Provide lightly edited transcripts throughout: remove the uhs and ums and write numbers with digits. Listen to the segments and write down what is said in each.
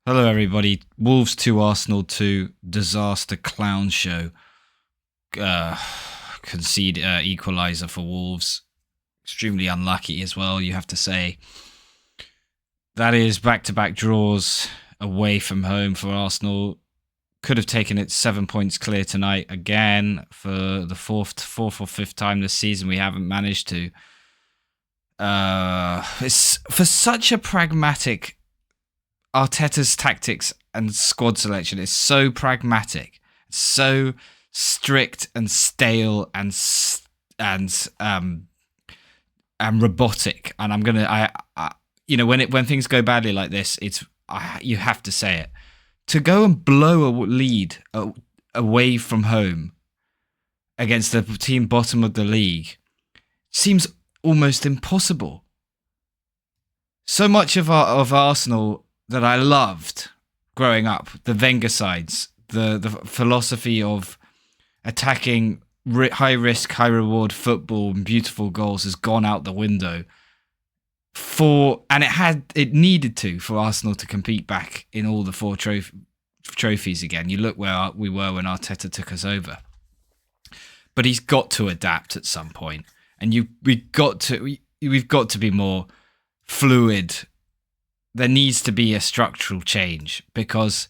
Hello, everybody. Wolves 2, Arsenal 2, disaster clown show. Uh, concede equaliser for Wolves. Extremely unlucky as well, you have to say. That is back-to-back draws away from home for Arsenal. Could have taken it 7 points clear tonight again for the fourth or fifth time this season. We haven't managed to. It's for such a pragmatic Arteta's tactics and squad selection is so pragmatic, so strict and stale and robotic. And when things go badly like this, you have to say it. To go and blow a lead away from home against the team bottom of the league seems almost impossible. So much of Arsenal that I loved growing up, the Wenger sides, the philosophy of attacking high risk, high reward football and beautiful goals has gone out the window. It needed to for Arsenal to compete back in all the four trophies again. You look where we were when Arteta took us over, but he's got to adapt at some point, and we've got to be more fluid. There needs to be a structural change, because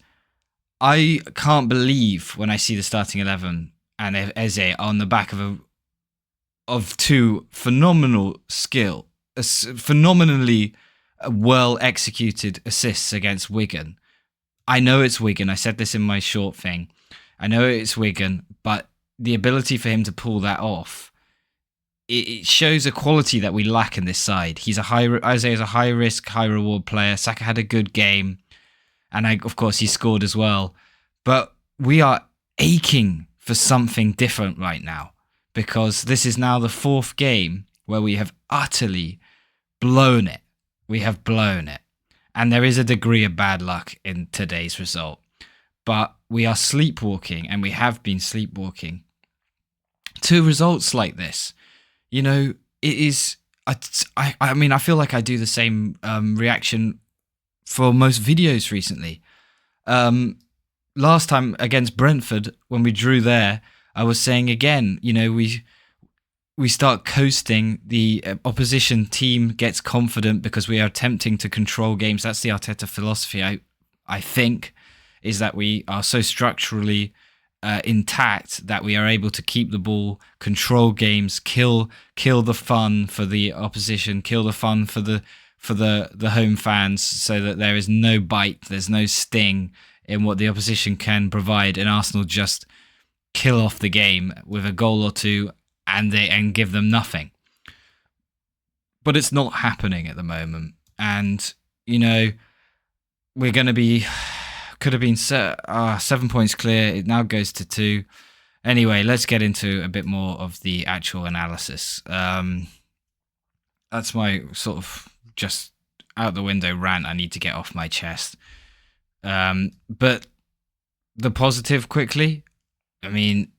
I can't believe when I see the starting 11 and Eze on the back of two phenomenal skill, phenomenally well executed assists against Wigan. I know it's Wigan. I said this in my short thing. I know it's Wigan, but the ability for him to pull that off, it shows a quality that we lack in this side. Isaiah is a high risk, high reward player. Saka had a good game, and of course he scored as well. But we are aching for something different right now, because this is now the fourth game where we have utterly blown it. We have blown it, and there is a degree of bad luck in today's result. But we are sleepwalking, and we have been sleepwalking to results like this. You know, it is. I mean, I feel like I do the same reaction for most videos recently. Last time against Brentford, when we drew there, I was saying again, we start coasting. The opposition team gets confident because we are attempting to control games. That's the Arteta philosophy, I think, is that we are so structurally intact that we are able to keep the ball, control games, kill the fun for the opposition, kill the fun for the home fans, so that there is no bite, there's no sting in what the opposition can provide, and Arsenal just kill off the game with a goal or two and give them nothing. But it's not happening at the moment, and we're going to be. Could have been 7 points clear. It now goes to 2. Anyway, let's get into a bit more of the actual analysis. That's my sort of just out the window rant I need to get off my chest. But the positive quickly. I mean,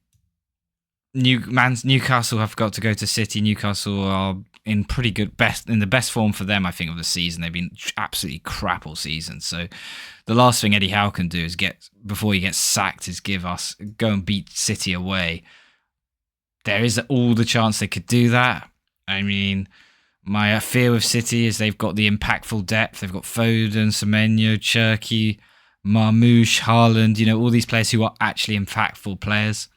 Newcastle have got to go to City. Newcastle are in the best form for them, I think, of the season. They've been absolutely crap all season. So the last thing Eddie Howe can do is before he gets sacked, is go and beat City away. There is all the chance they could do that. I mean, my fear with City is they've got the impactful depth. They've got Foden, Semenyo, Cherki, Marmoush, Haaland, all these players who are actually impactful players.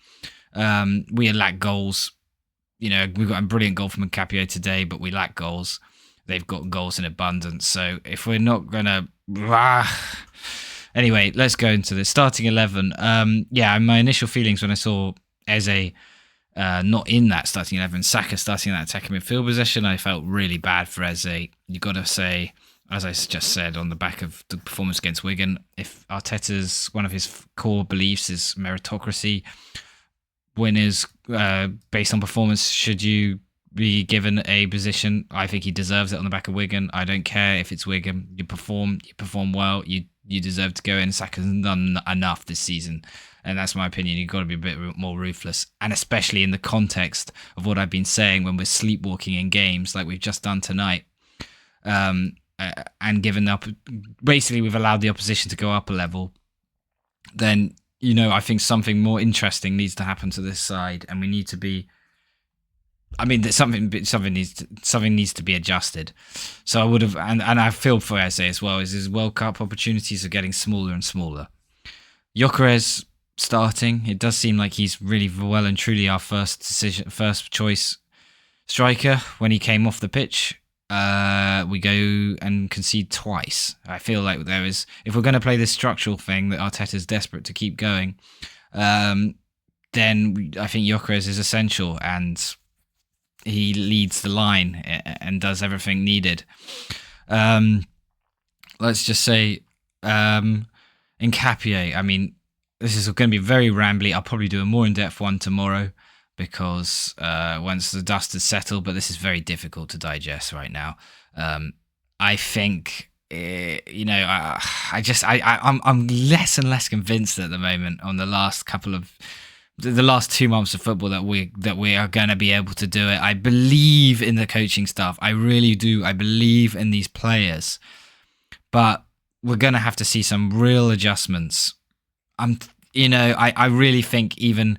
We lack goals. We've got a brilliant goal from Capio today, but we lack goals. They've got goals in abundance. So if we're not going to... Anyway, let's go into the starting 11. My initial feelings when I saw Eze not in that starting 11, Saka starting that attacking midfield possession, I felt really bad for Eze. You got to say, as I just said, on the back of the performance against Wigan, if Arteta's, one of his core beliefs is meritocracy, winners based on performance, should you be given a position? I think he deserves it on the back of Wigan. I don't care if it's Wigan. You perform well, you deserve to go in. Saka's done enough this season, and that's my opinion. You've got to be a bit more ruthless, and especially in the context of what I've been saying when we're sleepwalking in games like we've just done tonight. and given up, basically we've allowed the opposition to go up a level, then I think something more interesting needs to happen to this side, and we need to be. I mean, something needs to be adjusted. So I would have, and I feel for Eze as well. Is his World Cup opportunities are getting smaller and smaller. Gyökeres starting. It does seem like he's really well and truly our first choice striker. When he came off the pitch, we go and concede twice. I feel like there is, if we're going to play this structural thing that Arteta's desperate to keep going, then I think Gyökeres is essential, and he leads the line and does everything needed. Let's just say Nkapie, I mean, this is going to be very rambly. I'll probably do a more in-depth one tomorrow, because once the dust has settled, but this is very difficult to digest right now. I think, I'm less and less convinced at the moment on the last 2 months of football that we are going to be able to do it. I believe in the coaching staff. I really do. I believe in these players, but we're going to have to see some real adjustments. I really think even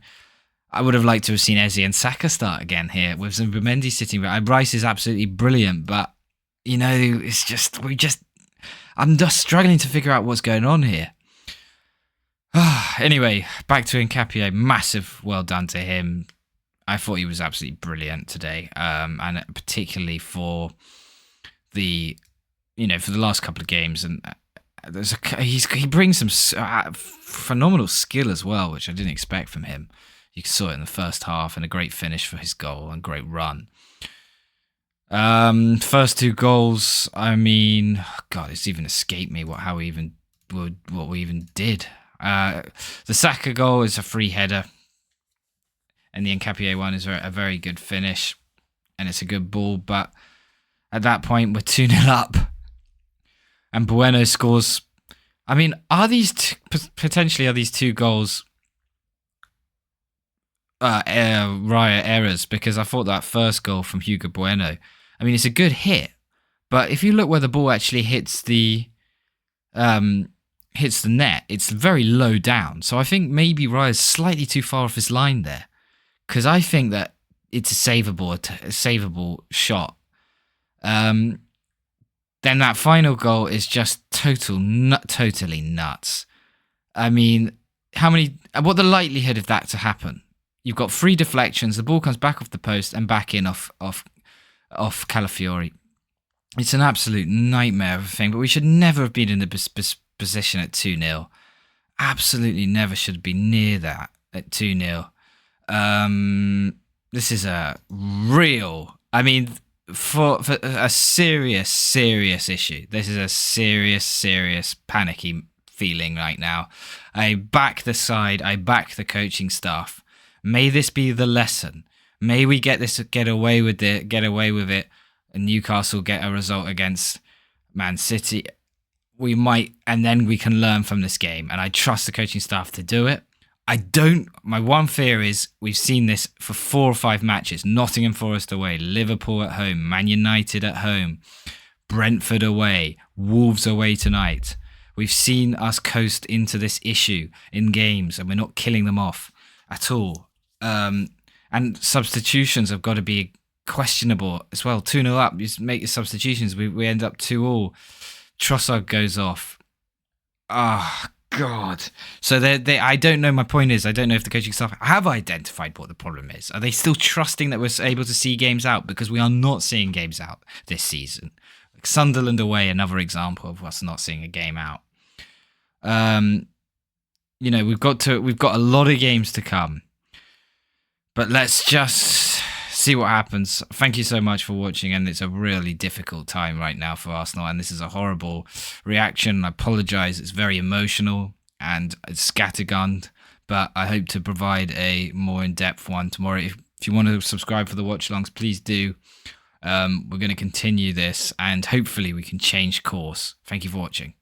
I would have liked to have seen Eze and Saka start again here with Zubimendi sitting there. Bryce is absolutely brilliant, but it's just I'm just struggling to figure out what's going on here. Anyway, back to Nkapie. Massive well done to him. I thought he was absolutely brilliant today, and particularly for the last couple of games. And he brings some phenomenal skill as well, which I didn't expect from him. You saw it in the first half, and a great finish for his goal and great run. First 2 goals. I mean, God, it's even escaped me what we even did. The Saka goal is a free header, and the Nkapie one is a very good finish, and it's a good ball. But at that point, we're 2-0 up, and Bueno scores. I mean, are these these 2 goals Raya errors? Because I thought that first goal from Hugo Bueno, I mean, it's a good hit, but if you look where the ball actually hits the net, it's very low down. So I think maybe Raya's slightly too far off his line there, because I think that it's a savable shot. Then that final goal is just totally nuts. I mean, what the likelihood of that to happen? You've got 3 deflections, the ball comes back off the post and back in off Calafiori. It's an absolute nightmare of a thing, but we should never have been in the position at 2-0. Absolutely never should be near that at 2-0. This is a real, I mean, for a serious issue. This is a serious panicky feeling right now. I back the side. I back the coaching staff. May this be the lesson. May we get away with it, and Newcastle get a result against Man City. We might, and then we can learn from this game. And I trust the coaching staff to do it. My one fear is we've seen this for 4 or 5 matches. Nottingham Forest away, Liverpool at home, Man United at home, Brentford away, Wolves away tonight. We've seen us coast into this issue in games, and we're not killing them off at all. And substitutions have got to be questionable as well. 2-0 up, you make your substitutions. We end up 2-2. Trossard goes off. Oh, God. So I don't know. My point is, I don't know if the coaching staff have identified what the problem is. Are they still trusting that we're able to see games out? Because we are not seeing games out this season. Like Sunderland away, another example of us not seeing a game out. We've got a lot of games to come. But let's just see what happens. Thank you so much for watching, and it's a really difficult time right now for Arsenal, and this is a horrible reaction. I apologise. It's very emotional and it's scattergunned, but I hope to provide a more in-depth one tomorrow. If you want to subscribe for the watch-alongs, please do. We're going to continue this, and hopefully we can change course. Thank you for watching.